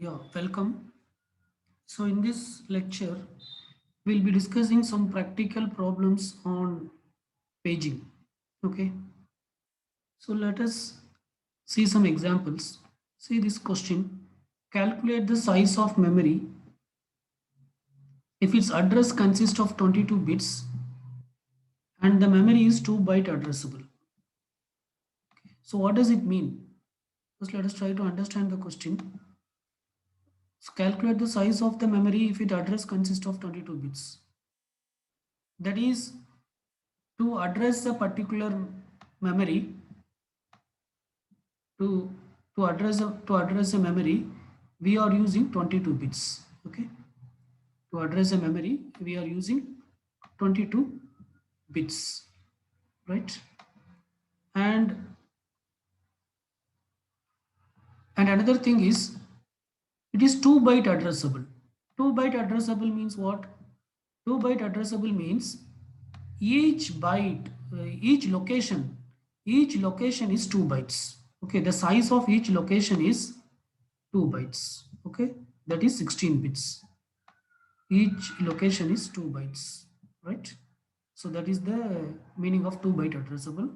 Yeah, welcome. So in this lecture, we'll be discussing some practical problems on paging. Okay, so let us see some examples. See this question. Calculate the size of memory if its address consists of 22 bits and the memory is 2-byte addressable. So what does it mean? First, let us try to understand the question. So calculate the size of the memory if its address consists of 22 bits. That is, to address a particular memory, to to address a memory, we are using 22 bits. Okay, to address a memory we are using 22 bits, right? And and another thing is, it is 2-byte addressable. 2-byte addressable means what? 2-byte addressable means each byte, each location is 2 bytes. Okay, the size of each location is 2 bytes. Okay, that is 16 bits. Each location is 2 bytes, right? So that is the meaning of 2-byte addressable.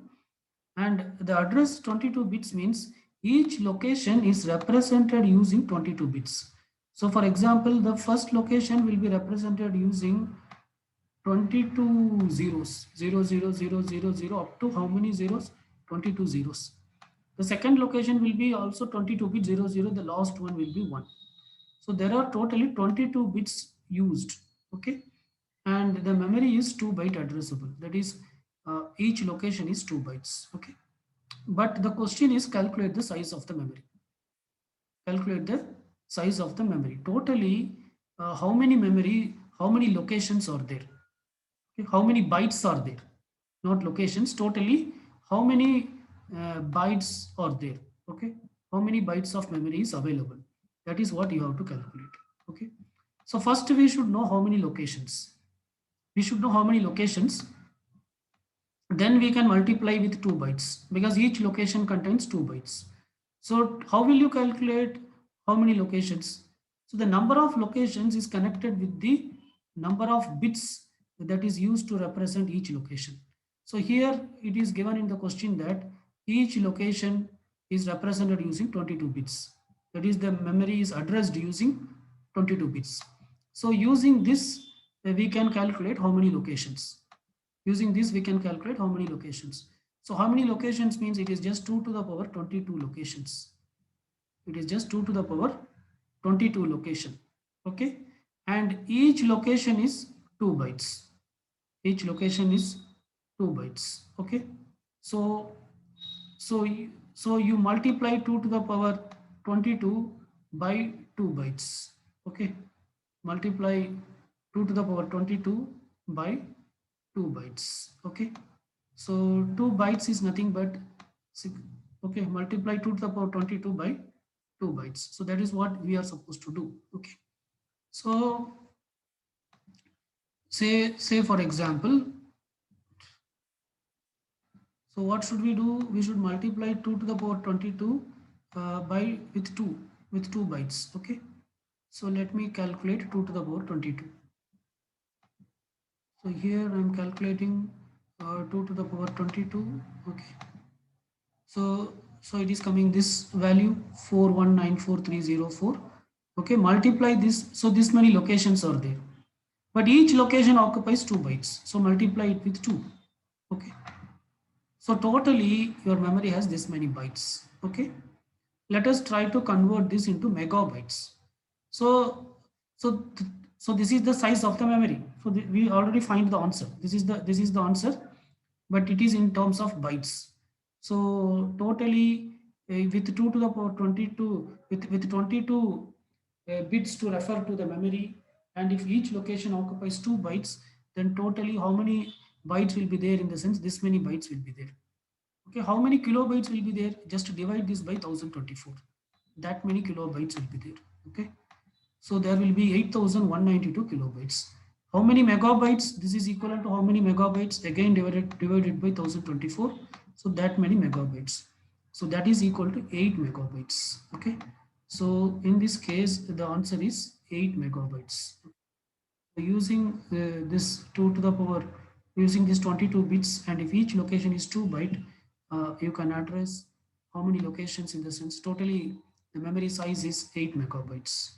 And the address 22 bits means each location is represented using 22 bits. So for example, the first location will be represented using 22 zeros, 0 0 0 0 0 up to how many zeros? 22 zeros. The second location will be also 22 bit 0 0, the last one will be 1. So there are totally 22 bits used. Okay, and the memory is 2-byte addressable. That is, each location is 2 bytes. Okay, but the question is calculate the size of the memory. Calculate the size of the memory. Totally, how many locations are there? Okay, how many bytes are there? Not locations. Totally, how many bytes are there? Okay, how many bytes of memory is available? That is what you have to calculate. Okay, so first we should know how many locations. We should know how many locations. Then we can multiply with 2 bytes because each location contains 2 bytes. So how will you calculate how many locations? So the number of locations is connected with the number of bits that is used to represent each location. So here it is given in the question that each location is represented using 22 bits. That is, the memory is addressed using 22 bits. So using this, we can calculate how many locations. Using this, we can calculate how many locations. So how many locations means it is just 2 to the power 22 locations. It is just 2 to the power 22 location. Okay. And each location is 2 bytes. Each location is 2 bytes. Okay. So, so you multiply 2 to the power 22 by 2 bytes. Okay. Multiply 2 to the power 22 by 2 bytes. Okay, so 2 bytes is nothing but okay, multiply 2 to the power 22 by 2 bytes. So that is what we are supposed to do. Okay, so say for example, so what should we do? We should multiply 2 to the power 22 by with 2 bytes. Okay, so let me calculate 2 to the power 22. So here I am calculating 2 to the power 22. Okay, so it is coming this value 4194304. Okay, multiply this. So this many locations are there, but each location occupies 2 bytes, so multiply it with 2. Okay, so totally your memory has this many bytes. Okay, let us try to convert this into megabytes. So so th- so this is the size of the memory. So we already find the answer. This is the answer, but it is in terms of bytes. So totally, with 2 to the power 22, with 22 bits to refer to the memory, and if each location occupies 2 bytes, then totally how many bytes will be there? In the sense, this many bytes will be there. Okay, how many kilobytes will be there? Just divide this by 1024. That many kilobytes will be there. Okay, so there will be 8192 kilobytes. How many megabytes? This is equivalent to how many megabytes? Again divided by 1024. So that many megabytes. So that is equal to 8 megabytes. Okay. So in this case, the answer is 8 megabytes. Using this 2 to the power, using this 22 bits, and if each location is 2 byte, you can address how many locations in the sense. Totally, the memory size is 8 megabytes.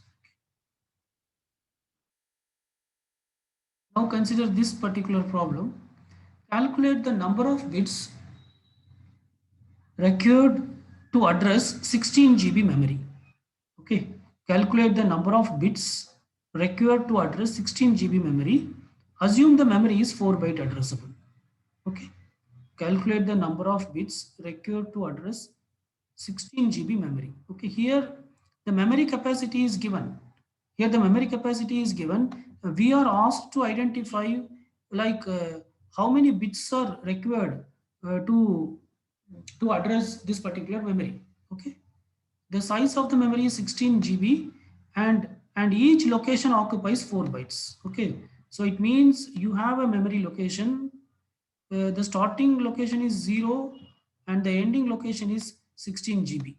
Now consider this particular problem. Calculate the number of bits required to address 16 GB memory. Okay, calculate the number of bits required to address 16 GB memory. Assume the memory is 4 byte addressable. Okay, calculate the number of bits required to address 16 GB memory. Okay, here the memory capacity is given. Here the memory capacity is given. We are asked to identify like how many bits are required to address this particular memory. Okay, the size of the memory is 16 GB, and each location occupies 4 bytes. Okay, so it means you have a memory location. The starting location is 0 and the ending location is 16 GB.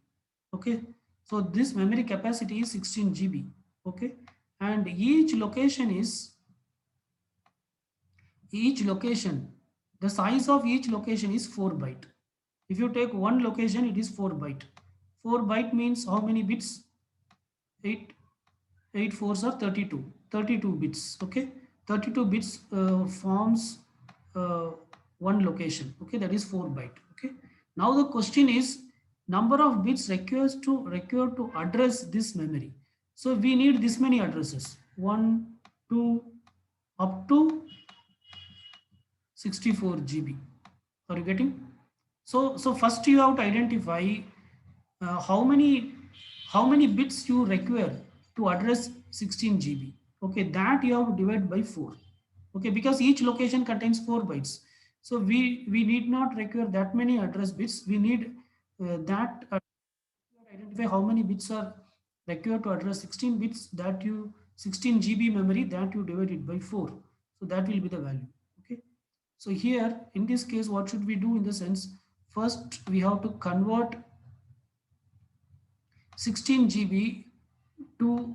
Okay, so this memory capacity is 16 GB. Okay, and each location, the size of each location is 4 byte. If you take one location, it is 4 byte. 4 byte means how many bits? 8 8 fours are 32. 32 bits. Okay, 32 bits forms uh, one location. Okay, that is 4 byte. Okay, now the question is number of bits required to address this memory. So we need this many addresses, 1 2 up to 64 GB. Are you getting? So first you have to identify how many bits you require to address 16 GB. Okay, that you have to divide by 4. Okay, because each location contains 4 bytes. So we need not require that many address bits. We need that identify how many bits are required to address 16 bits, that you 16 GB memory, that you divide it by 4. So that will be the value. Okay, so here in this case, what should we do in the sense? First, we have to convert 16 GB to,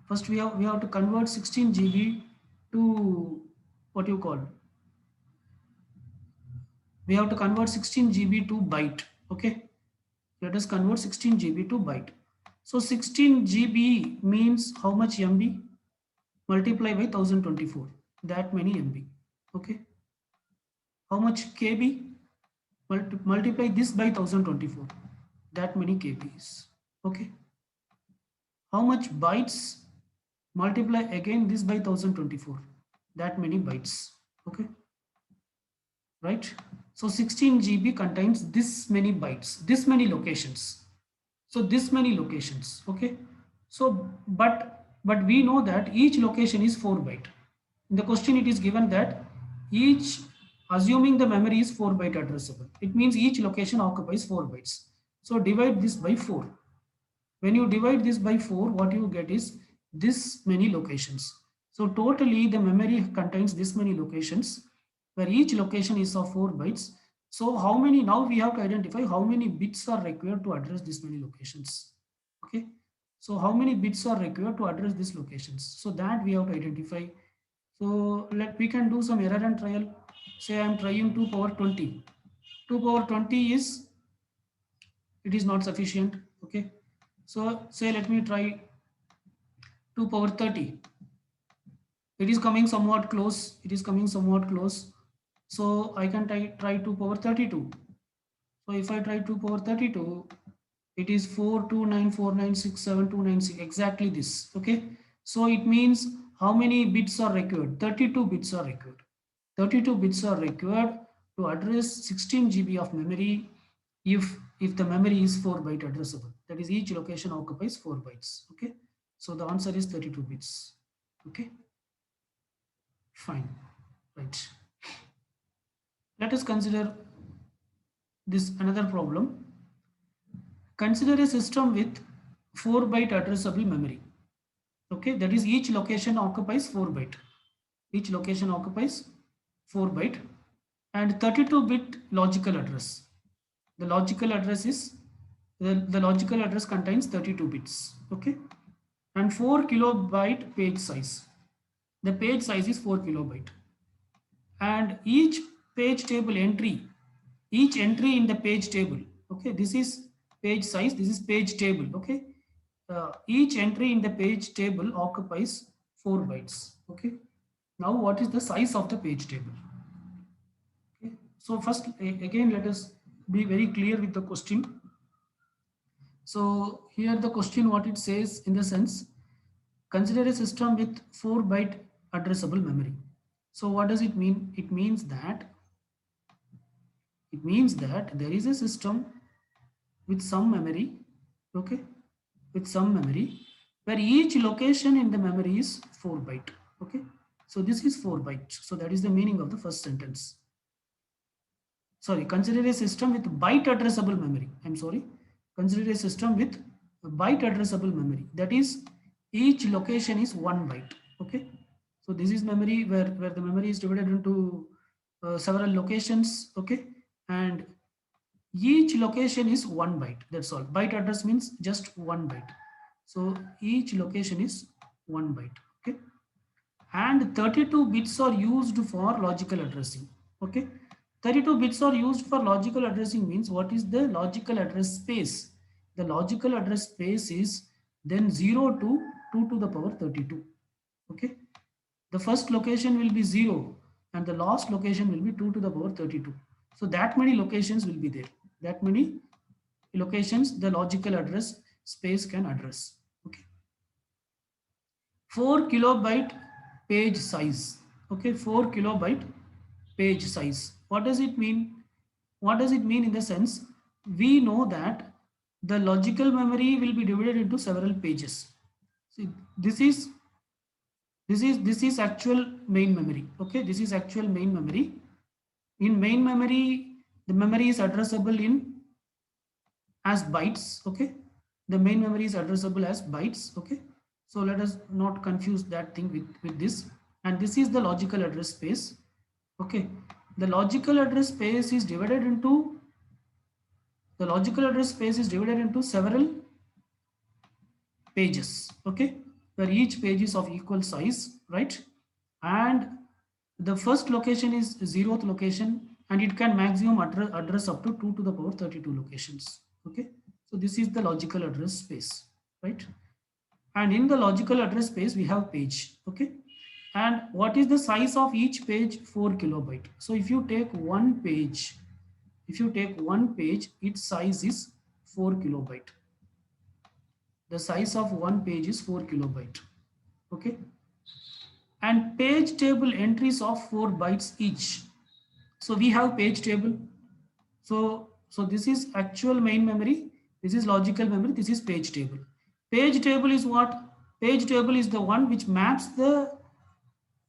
first we have to convert 16 GB to what you call, we have to convert 16 GB to byte. Okay, let us convert 16 GB to byte. So 16 GB means how much MB? Multiply by 1024, that many MB. Okay, how much KB? Multiply this by 1024, that many KBs. Okay, how much bytes? Multiply again this by 1024, that many bytes. Okay, right? So 16 GB contains this many bytes, this many locations. So this many locations. Okay, so but we know that each location is 4 byte. In the question it is given that each, assuming the memory is 4 byte addressable, it means each location occupies 4 bytes. So divide this by 4. When you divide this by 4, what you get is this many locations. So totally the memory contains this many locations, where each location is of 4 bytes. So how many, now we have to identify how many bits are required to address this many locations. Okay, so how many bits are required to address these locations? So that we have to identify. So we can do some error and trial. Say I am trying 2 power 20. 2 power 20 is, it is not sufficient. Okay, so say let me try 2 power 30. It is coming somewhat close. It is coming somewhat close. So I can try 2 power 32. So if I try 2 power 32, it is 429496729, exactly this. Okay, so it means how many bits are required? 32 bits are required. 32 bits are required to address 16 GB of memory, if the memory is 4 byte addressable, that is each location occupies 4 bytes. Okay, so the answer is 32 bits. Okay, fine, right. Let us consider this another problem. Consider a system with 4 byte addressable memory. Okay, that is each location occupies 4 byte. Each location occupies 4 byte and 32 bit logical address. The logical address is the logical address contains 32 bits. Okay, and 4 kilobyte page size. The page size is 4 kilobyte, and each entry in the page table. Okay, this is page size, this is page table. Okay, each entry in the page table occupies 4 bytes. Okay, now what is the size of the page table? Okay. So first, again, let us be very clear with the question. So here the question, what it says in the sense, consider a system with 4-byte addressable memory. So what does it mean? It means that there is a system with some memory, okay, with some memory, where each location in the memory is 4 byte. Okay, so this is 4 bytes. So that is the meaning of the first sentence. Sorry, consider a system with byte addressable memory. I'm sorry, consider a system with byte addressable memory, that is each location is 1 byte. Okay, so this is memory where the memory is divided into several locations. Okay, and each location is 1 byte, that's all. Byte address means just 1 byte, so each location is 1 byte. Okay, and 32 bits are used for logical addressing. Okay, 32 bits are used for logical addressing means, what is the logical address space? The logical address space is then 0 to 2 to the power 32. Okay, the first location will be 0 and the last location will be 2 to the power 32. So that many locations will be there, that many locations the logical address space can address. Okay, 4 kilobyte page size. Okay, 4 kilobyte page size. What does it mean? What does it mean in the sense, we know that the logical memory will be divided into several pages. See, this is actual main memory. Okay, this is actual main memory. In main memory, the memory is addressable in as bytes. Okay, the main memory is addressable as bytes. Okay, so let us not confuse that thing with this. And this is the logical address space. Okay, the logical address space is divided into several pages. Okay, where each page is of equal size, right? And the first location is 0th location, and it can maximum address up to 2 to the power 32 locations. Okay, so this is the logical address space, right? And in the logical address space we have page. Okay, and what is the size of each page? 4 kilobyte. So if you take one page, its size is 4 kilobyte. The size of one page is 4 kilobyte. Okay, and page table entries of 4 bytes each. So we have page table. So this is actual main memory, this is logical memory, this is page table. Page table is what? Page table is the one which maps the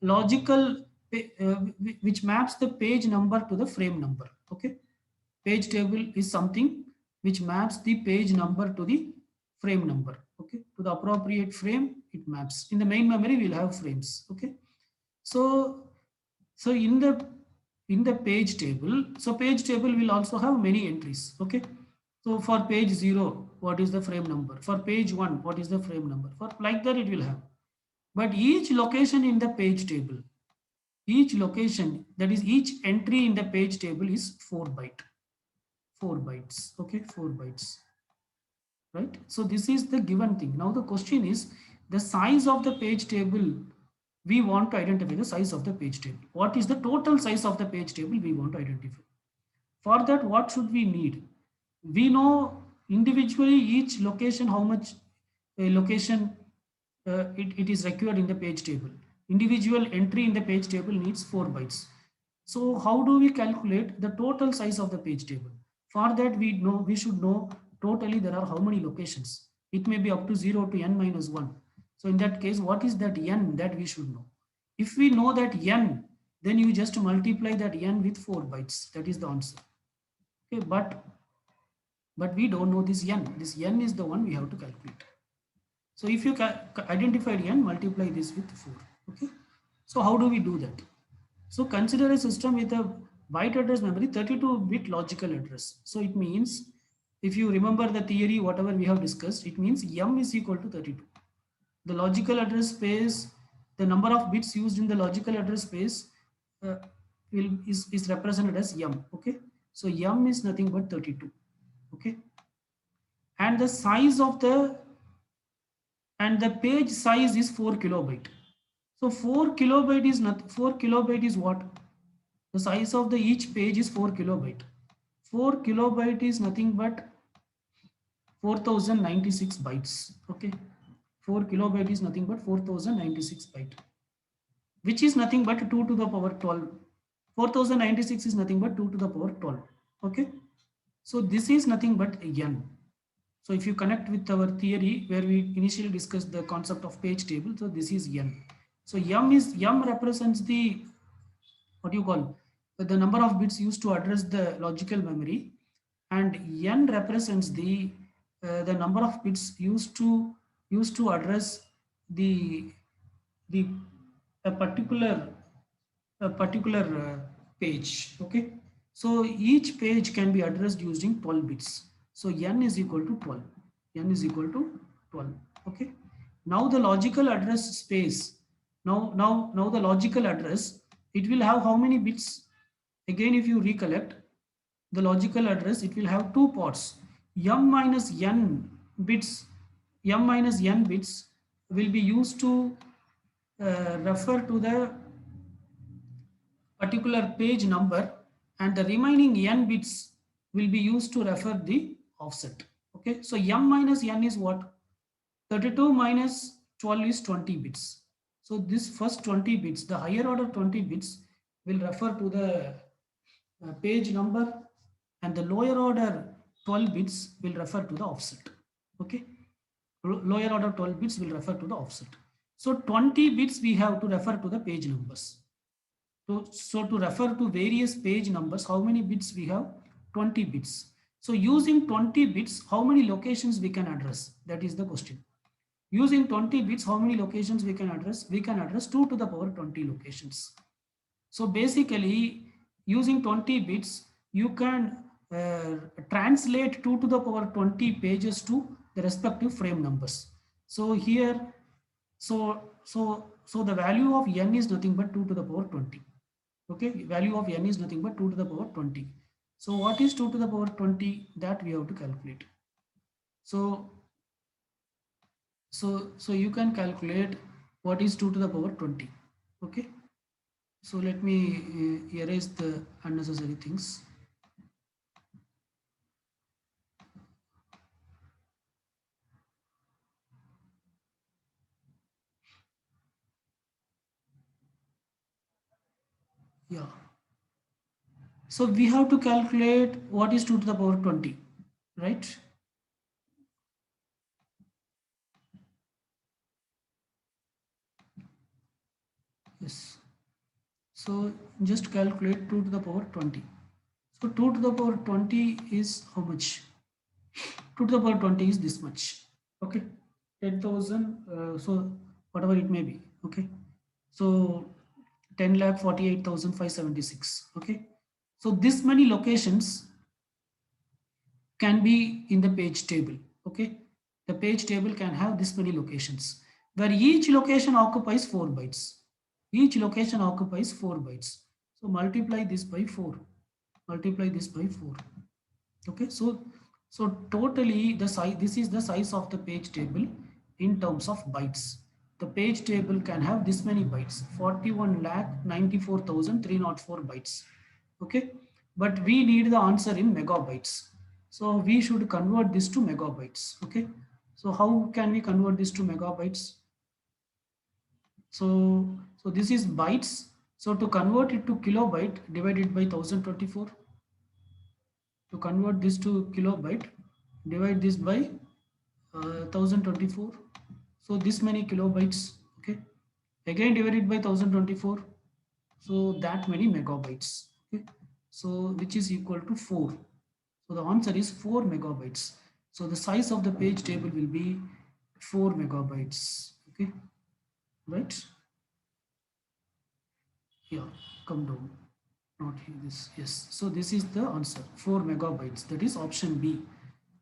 logical which maps the page number to the frame number. Okay, page table is something which maps the page number to the frame number. Okay, to the appropriate frame it maps. In the main memory we'll have frames. Okay, so in the page table, so page table will also have many entries. Okay, so for page 0, what is the frame number? For page 1, what is the frame number? For like that it will have. But each location in the page table, each location, that is each entry in the page table is 4 byte. 4 bytes. Okay, 4 bytes. Right? So this is the given thing. Now the question is the size of the page table. We want to identify the size of the page table. What is the total size of the page table we want to identify? For that, what should we need? We know individually each location, how much a location it is required in the page table. Individual entry in the page table needs 4 bytes. So how do we calculate the total size of the page table? For that, we should know totally there are how many locations. It may be up to 0 to n minus 1. So in that case, what is that n that we should know? If we know that n, then you just multiply that n with 4 bytes. That is the answer. Okay, but we don't know this n. This n is the one we have to calculate. So if you identified n, multiply this with 4. Okay. So how do we do that? So consider a system with a byte address memory, 32-bit logical address. So it means if you remember the theory, whatever we have discussed, it means m is equal to 32. The logical address space, the number of bits used in the logical address space uh, is represented as m. Okay, so m is nothing but 32. Okay, and the size of the and the page size is 4 kilobyte. So 4 kilobyte is not 4 kilobyte is what? The size of the each page is 4 kilobyte. 4 kilobyte is nothing but 4096 bytes. Okay, 4 kilobyte is nothing but 4096 byte, which is nothing but 2 to the power 12. 4096 is nothing but 2 to the power 12. Okay, so this is nothing but n. So if you connect with our theory where we initially discussed the concept of page table, so this is n. So m represents the, what you call, the number of bits used to address the logical memory, and n represents the number of bits used to address the the a particular page. Okay, so each page can be addressed using 12 bits. So n is equal to 12. N is equal to 12. Okay, now the logical address space, now the logical address, it will have how many bits? Again, if you recollect, the logical address, it will have two parts. M minus n bits, m minus n bits will be used to refer to the particular page number, and the remaining n bits will be used to refer the offset. Okay, so m minus n is what? 32 minus 12 is 20 bits. So this first 20 bits, the higher order 20 bits, will refer to the page number, and the lower order 12 bits will refer to the offset. Okay, lower order 12 bits will refer to the offset. So 20 bits we have to refer to the page numbers. So to refer to various page numbers, how many bits we have? 20 bits. So using 20 bits, how many locations we can address? That is the question. Using 20 bits, how many locations we can address? We can address 2 to the power 20 locations. So basically, using 20 bits, you can translate 2 to the power 20 pages to the respective frame numbers. So here, so the value of n is nothing but 2 to the power 20. Okay, value of n is nothing but 2 to the power 20. So what is 2 to the power 20? That we have to calculate. So so you can calculate what is 2 to the power 20. Okay, so let me erase the unnecessary things. Yeah, so we have to calculate what is 2 to the power 20, right? Yes, so just calculate 2 to the power 20. So 2 to the power 20 is how much? 2 to the power 20 is this much. Okay, 10,000, so whatever it may be. Okay, so 10,48,576. Okay, so this many locations can be in the page table. Okay, the page table can have this many locations, where each location occupies 4 bytes. Each location occupies 4 bytes. So multiply this by 4. Multiply this by 4. Okay, so totally the size, this is the size of the page table in terms of bytes. The page table can have this many bytes, 41,94,304 bytes. Okay, but we need the answer in megabytes, so we should convert this to megabytes. Okay, so how can we convert this to megabytes? So this is bytes, so to convert it to kilobyte, divided by 1024. To convert this to kilobyte, divide this by 1024. So this many kilobytes. Okay, again divided by 1024. So that many megabytes. Okay, so which is equal to 4. So the answer is 4 megabytes. So the size of the page table will be 4 megabytes. Okay, right? Yeah, come down. Not here, this. Yes, so this is the answer, 4 megabytes. That is option B.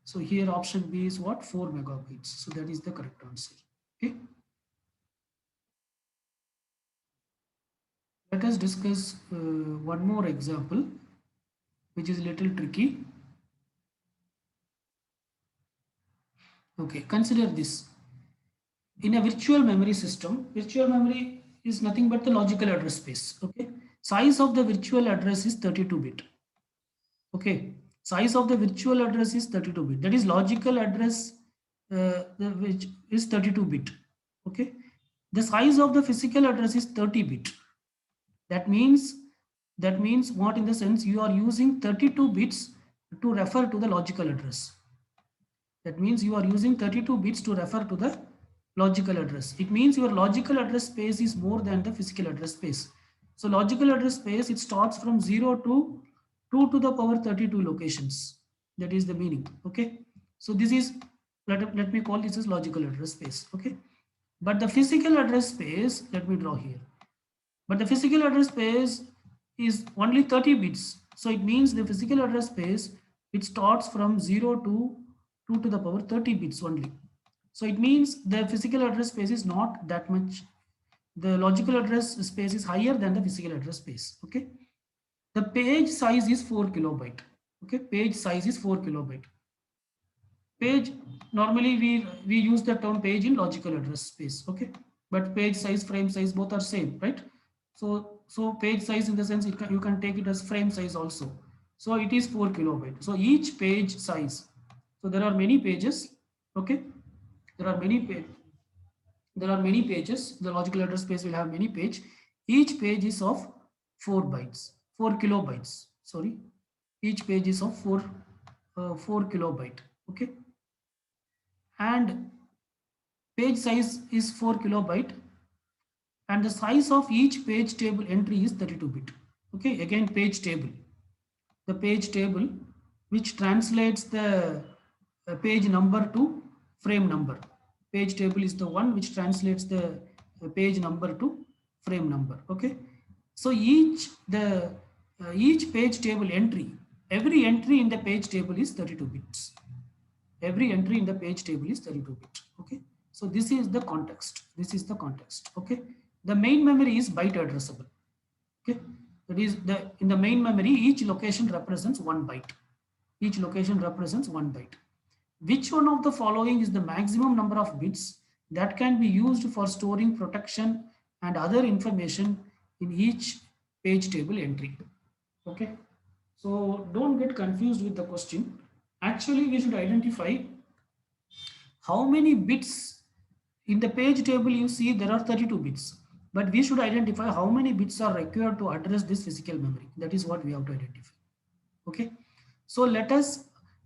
So here option B is what? 4 megabytes. So that is the correct answer. Okay. Let us discuss one more example, which is a little tricky. Okay, consider this. In a virtual memory system, virtual memory is nothing but the logical address space. Okay, size of the virtual address is 32-bit. Okay, size of the virtual address is 32-bit. That is logical address, which is 32-bit. Okay, the size of the physical address is 30-bit. That means what? In the sense you are using 32 bits to refer to the logical address. That means you are using 32 bits to refer to the logical address. It means your logical address space is more than the physical address space. So logical address space, it starts from 0 to 2 to the power 32 locations. That is the meaning. Okay. So this is, let me call this as logical address space. Okay. But the physical address space, let me draw here. But the physical address space is only 30 bits. So it means the physical address space, it starts from 0 to 2 to the power 30 bits only. So it means the physical address space is not that much. The logical address space is higher than the physical address space. Okay. The page size is 4 kilobyte. Okay. Page size is 4 kilobyte. Page, normally we use the term page in logical address space. Okay. But page size, frame size, both are same, right? So page size, in the sense you can take it as frame size also. So it is 4 kilobyte. So each page size, so there are many pages. Okay. There are many pages. The logical address space will have many page. Each page is of 4 bytes, 4 kilobytes. Sorry, each page is of 4 kilobyte. Okay, and page size is 4 kilobyte, and the size of each page table entry is 32-bit. Okay, again page table. The page table, which translates the page number to frame number. Page table is the one which translates the page number to frame number. Okay, so each page table entry, every entry in the page table is 32 bits. Every entry in the page table is 32 bit. Okay, so this is the context. This is the context. Okay, the main memory is byte addressable. Okay, that is, in the main memory, each location represents 1 byte. Each location represents 1 byte. Which one of the following is the maximum number of bits that can be used for storing protection and other information in each page table entry? Okay, so don't get confused with the question. Actually, we should identify how many bits in the page table. You see there are 32 bits, but we should identify how many bits are required to address this physical memory. That is what we have to identify. Okay, so let us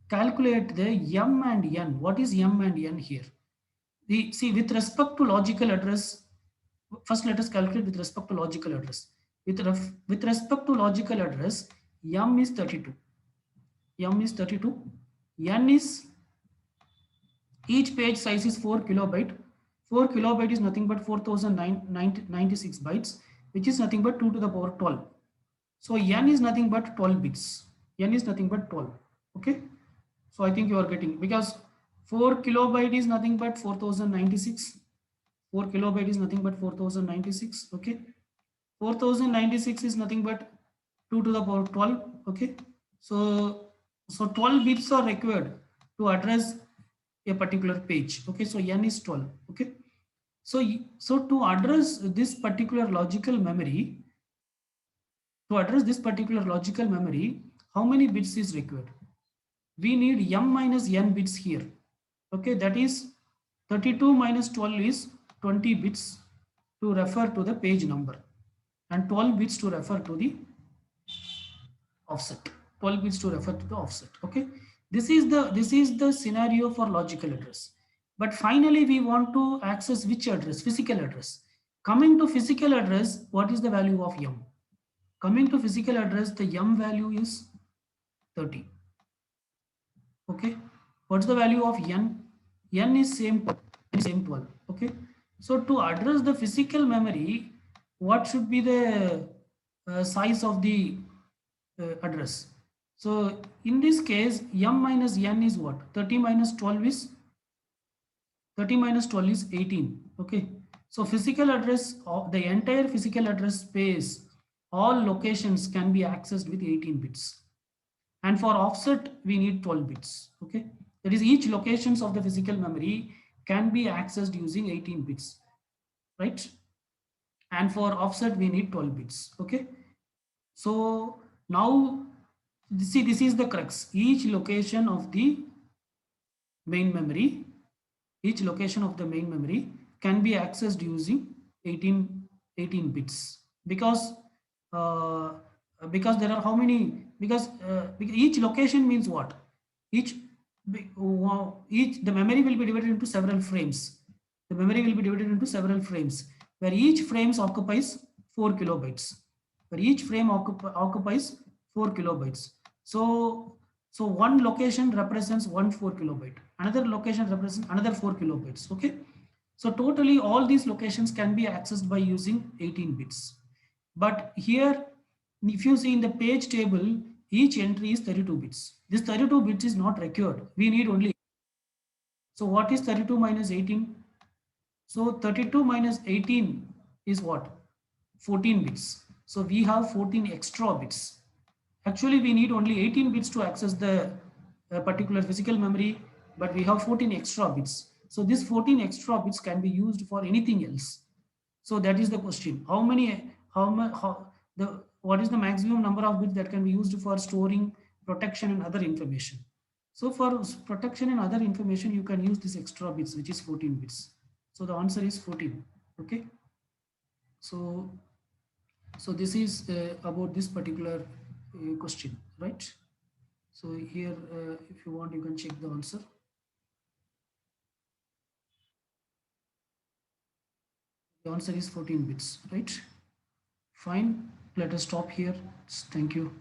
calculate the m and n. What is m and n here? We see with respect to logical address. First, let us calculate with respect to logical address. With respect to logical address, m is 32. M is 32. N is, each page size is 4 kilobyte. 4 kilobyte is nothing but 4096 bytes, which is nothing but 2 to the power 12. So n is nothing but 12 bits. N is nothing but 12. Okay. So I think you are getting, because 4 kilobyte is nothing but 4096. 4 kilobyte is nothing but 4096. Okay. 4096 is nothing but 2 to the power 12. Okay. So 12 bits are required to address a particular page. Okay, so n is 12. Okay, so to address this particular logical memory, how many bits is required? We need m minus n bits here. Okay, that is 32 minus 12 is 20 bits to refer to the page number, and 12 bits to refer to the offset. 12 bits to refer to the offset. Okay, this is the scenario for logical address. But finally we want to access which address? Physical address. Coming to physical address, what is the value of m? Coming to physical address, the m value is 30. Okay, what's the value of n? N is same 12. Okay, so to address the physical memory, what should be the size of the address? So in this case, m minus n is what? 30 minus 12 is 18. Okay, so physical address of the entire physical address space, all locations can be accessed with 18 bits, and for offset we need 12 bits. Okay, that is, each locations of the physical memory can be accessed using 18 bits, right? And for offset we need 12 bits. Okay, so now see, this is the crux. Each location of the main memory, each location of the main memory can be accessed using 18 bits, uh, because there are how many, because each location means what? Each each the memory will be divided into several frames. The memory will be divided into several frames, where each frames occupies 4 kilobytes, where each frame occupies 4 kilobytes. So one location represents 4 kilobyte, another location represents another 4 kilobytes. Okay, so totally all these locations can be accessed by using 18 bits. But here, if you see in the page table, each entry is 32 bits. This 32 bits is not required, we need only. So what is 32 minus 18? So 32 minus 18 is what? 14 bits. So we have 14 extra bits. Actually, we need only 18 bits to access the particular physical memory, but we have 14 extra bits. So this 14 extra bits can be used for anything else. So that is the question. How many, what is the maximum number of bits that can be used for storing, protection and other information? So for protection and other information, you can use this extra bits, which is 14 bits. So the answer is 14. Okay. So, so this is about this particular question, right? So here, if you want, you can check the answer. The answer is 14 bits, right? Fine. Let us stop here. Thank you.